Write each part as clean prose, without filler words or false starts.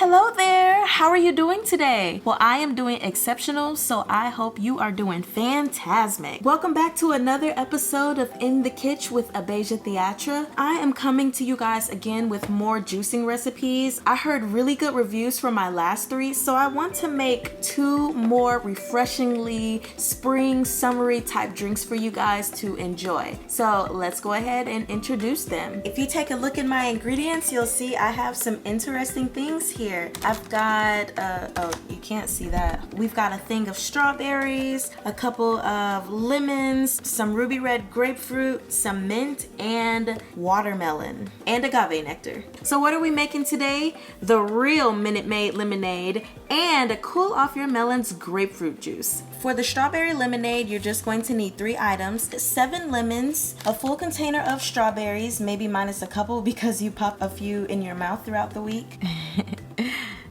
Hello there! How are you doing today? Well, I am doing exceptional, so I hope you are doing fantastic. Welcome back to another episode of In the Kitchen with Abeje TheAtre. I am coming to you guys again with more juicing recipes. I heard really good reviews from my last 3, so I want to make 2 more refreshingly spring summery type drinks for you guys to enjoy. So let's go ahead and introduce them. If you take a look at my ingredients, you'll see I have some interesting things here. I've got, oh, you can't see that. We've got a thing of strawberries, a couple of lemons, some ruby red grapefruit, some mint, and watermelon, and agave nectar. So what are we making today? The real Minute Maid lemonade and a cool off your melons grapefruit juice. For the strawberry lemonade, you're just going to need 3 items: 7 lemons, a full container of strawberries, maybe minus a couple because you pop a few in your mouth throughout the week,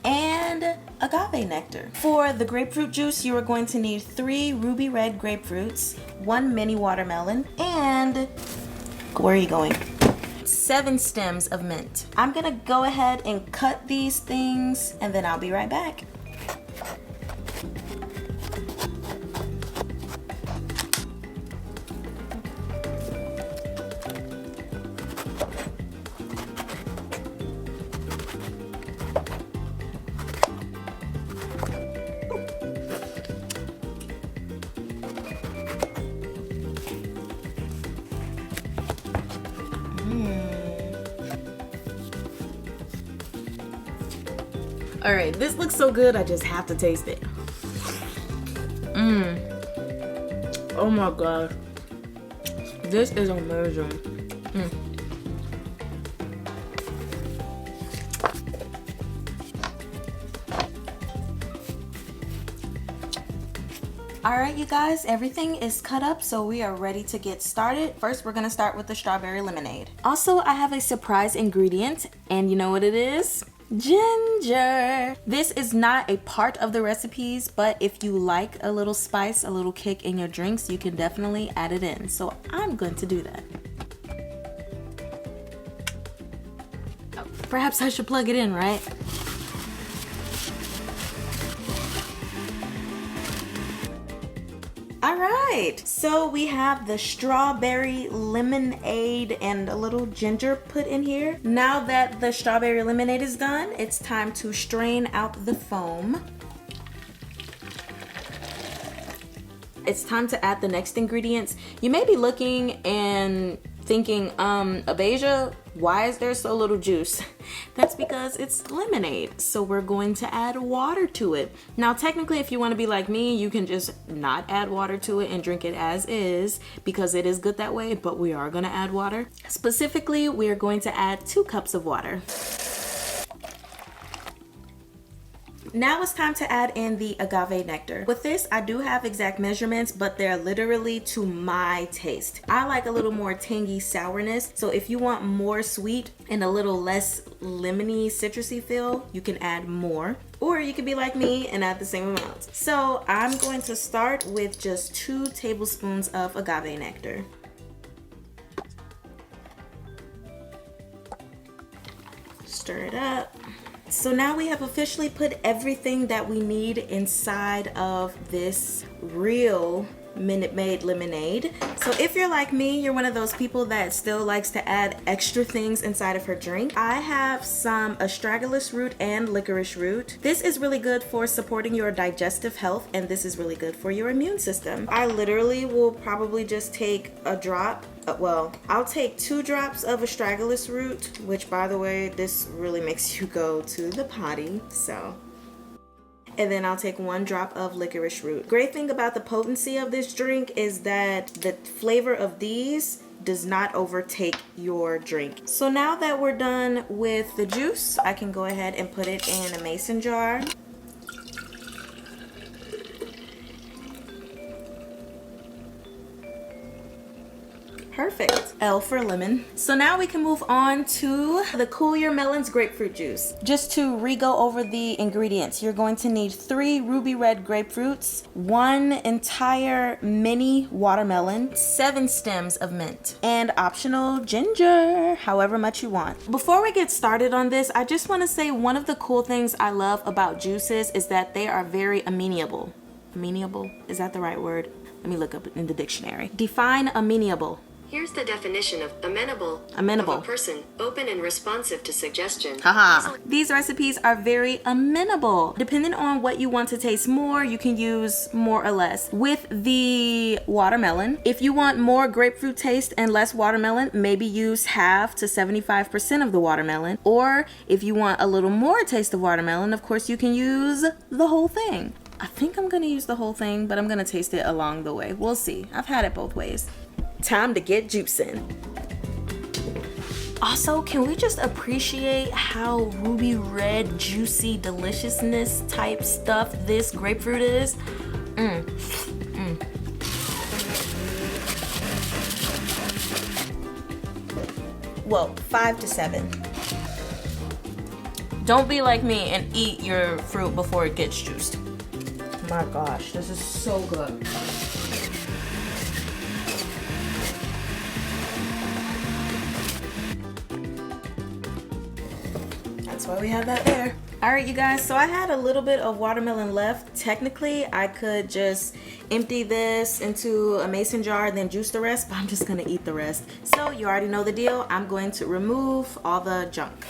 and agave nectar. For the grapefruit juice, you are going to need 3 ruby red grapefruits, 1 mini watermelon, and where are you going? 7 stems of mint. I'm gonna go ahead and cut these things and then I'll be right back. All right, this looks so good, I just have to taste it. Oh my god. This is amazing. Alright you guys, everything is cut up, so we are ready to get started. First, we're gonna start with the strawberry lemonade. Also, I have a surprise ingredient, and you know what it is? Ginger. This is not a part of the recipes, but if you like a little spice, a little kick in your drinks, you can definitely add it in. So I'm going to do that. Perhaps I should plug it in, right? Alright, so we have the strawberry lemonade and a little ginger put in here. Now that the strawberry lemonade is done, it's time to strain out the foam. It's time to add the next ingredients. You may be looking and thinking, Abeje, why is there so little juice? That's because it's lemonade, so we're going to add water to it. Now technically, if you want to be like me, you can just not add water to it and drink it as is because it is good that way, but we are going to add water. Specifically, we are going to add 2 cups of water. Now it's time to add in the agave nectar. With this, I do have exact measurements, but they're literally to my taste. I like a little more tangy sourness, so if you want more sweet and a little less lemony citrusy feel, you can add more. Or you can be like me and add the same amount. So I'm going to start with just 2 tablespoons of agave nectar. Stir it up. So now we have officially put everything that we need inside of this real Minute Maid lemonade. So if you're like me, you're one of those people that still likes to add extra things inside of her drink. I have some astragalus root and licorice root. This is really good for supporting your digestive health, and this is really good for your immune system. I literally will probably just take a drop. Well, I'll take 2 drops of astragalus root, which by the way, this really makes you go to the potty, so. And then I'll take 1 drop of licorice root. Great thing about the potency of this drink is that the flavor of these does not overtake your drink. So now that we're done with the juice, I can go ahead and put it in a mason jar. Perfect. L for lemon. So now we can move on to the Cool Your Melons grapefruit juice. Just to re-go over the ingredients, you're going to need 3 ruby red grapefruits, 1 entire mini watermelon, 7 stems of mint, and optional ginger, however much you want. Before we get started on this, I just want to say one of the cool things I love about juices is that they are very amenable. Amenable? Is that the right word? Let me look up in the dictionary. Define amenable. Here's the definition of amenable. Amenable. Of a person open and responsive to suggestion. Haha. These recipes are very amenable. Depending on what you want to taste more, you can use more or less. With the watermelon, if you want more grapefruit taste and less watermelon, maybe use half to 75% of the watermelon. Or if you want a little more taste of watermelon, of course you can use the whole thing. I think I'm gonna use the whole thing, but I'm gonna taste it along the way. We'll see. I've had it both ways. Time to get juicing. Also, can we just appreciate how ruby red, juicy deliciousness type stuff this grapefruit is? Well, 5 to 7. Don't be like me and eat your fruit before it gets juiced. My gosh, this is so good. That's why we have that there. All right, you guys, so I had a little bit of watermelon left. Technically, I could just empty this into a mason jar and then juice the rest, but I'm just gonna eat the rest. So you already know the deal. I'm going to remove all the junk.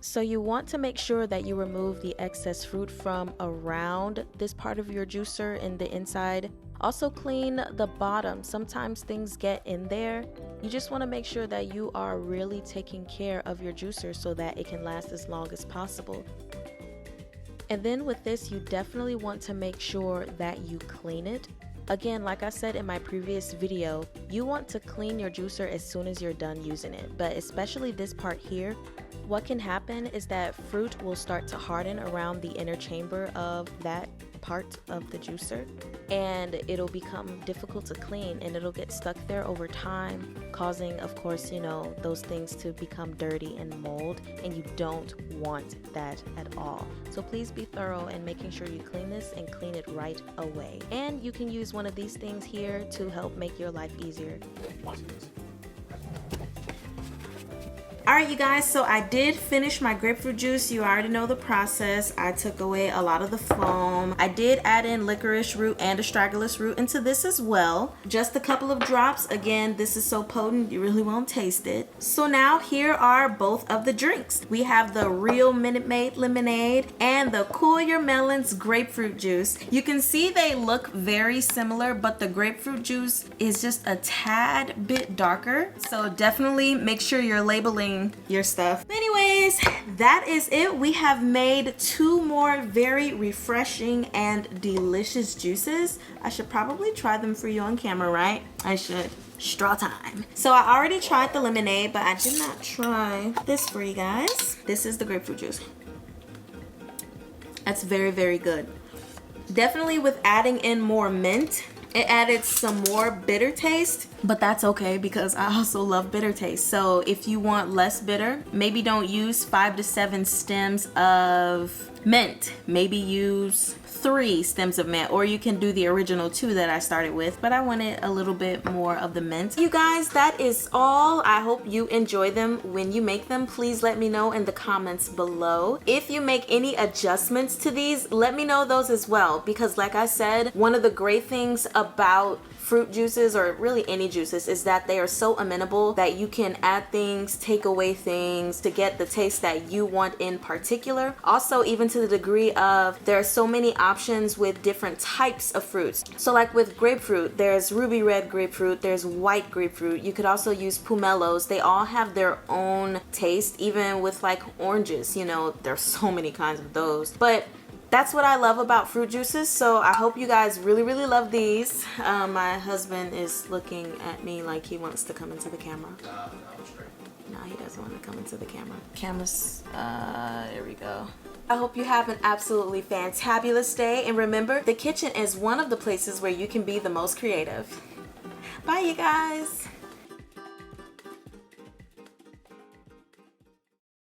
So you want to make sure that you remove the excess fruit from around this part of your juicer in the inside. Also clean the bottom. Sometimes things get in there. You just want to make sure that you are really taking care of your juicer so that it can last as long as possible. And then with this, you definitely want to make sure that you clean it. Again, like I said in my previous video, you want to clean your juicer as soon as you're done using it, but especially this part here. What can happen is that fruit will start to harden around the inner chamber of that part of the juicer, and it'll become difficult to clean, and it'll get stuck there over time, causing, of course, you know, those things to become dirty and mold, and you don't want that at all. So please be thorough in making sure you clean this and clean it right away. And you can use one of these things here to help make your life easier. Alright, you guys, so I did finish my grapefruit juice. You already know the process. I took away a lot of the foam. I did add in licorice root and astragalus root into this as well. Just a couple of drops. Again, this is so potent you really won't taste it. So now here are both of the drinks. We have the real Minute Maid lemonade and the Cool Your Melons grapefruit juice. You can see they look very similar, but the grapefruit juice is just a tad bit darker. So definitely make sure you're labeling your stuff. Anyways, that is it. We have made 2 more very refreshing and delicious juices. I should probably try them for you on camera, right? I should. Straw time. So I already tried the lemonade, but I did not try this for you guys. This is the grapefruit juice. That's very, very good. Definitely with adding in more mint, it added some more bitter taste, but that's okay because I also love bitter taste. So if you want less bitter, maybe don't use 5 to 7 stems of mint. Maybe use 3 stems of mint, or you can do the original 2 that I started with, but I wanted a little bit more of the mint. You guys, that is all. I hope you enjoy them when you make them. Please let me know in the comments below. If you make any adjustments to these, let me know those as well, because like I said, one of the great things about fruit juices, or really any juices, is that they are so amenable that you can add things, take away things to get the taste that you want in particular. Also, even to the degree of there are so many options with different types of fruits. So like with grapefruit, there's ruby red grapefruit, there's white grapefruit. You could also use pomelos. They all have their own taste. Even with like oranges, you know, there's so many kinds of those. But that's what I love about fruit juices. So I hope you guys really, really love these. My husband is looking at me like he wants to come into the camera. No, he doesn't want to come into the camera. Cameras, there we go. I hope you have an absolutely fantabulous day. And remember, the kitchen is one of the places where you can be the most creative. Bye, you guys.